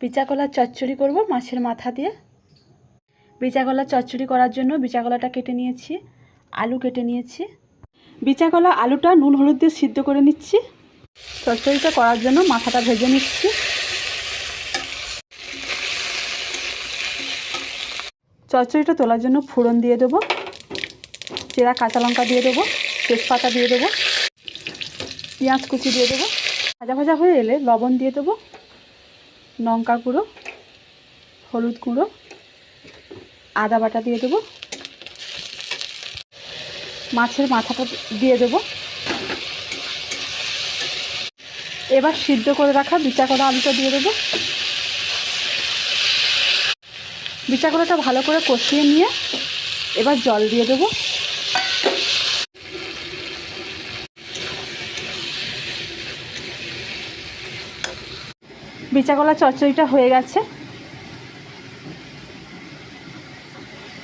বিচা কলার চচ্চড়ি করব মাছের মাথা দিয়ে। বিচা কলার চচ্চড়ি করার জন্য বিচা কলাটা কেটে নিয়েছি, আলু কেটে নিয়েছি। বিচা কলা আলুটা নুন হলুদ দিয়ে সিদ্ধ করে নিচ্ছি। চচ্চড়িটা করার জন্য মাথাটা ভেজে নিচ্ছি। চচ্চড়িটা তোলার জন্য ফোড়ন দিয়ে দেবো, চেরা কাঁচা লঙ্কা দিয়ে দেবো, তেজপাতা দিয়ে দেবো, পেঁয়াজ কুচি দিয়ে দেবো। ভাজা ভাজা হয়ে এলে লবণ দিয়ে দেবো, লঙ্কা গুঁড়ো, হলুদ গুঁড়ো, আদা বাটা দিয়ে দেবো, মাছের মাথাটা দিয়ে দেবো। এবার সিদ্ধ করে রাখা বিচা কলা আলুটা দিয়ে দেবো। বিচা কলাটা ভালো করে কষিয়ে নিয়ে এবার জল দিয়ে দেবো। বিচা কলা চচ্চড়িটা হয়ে গেছে।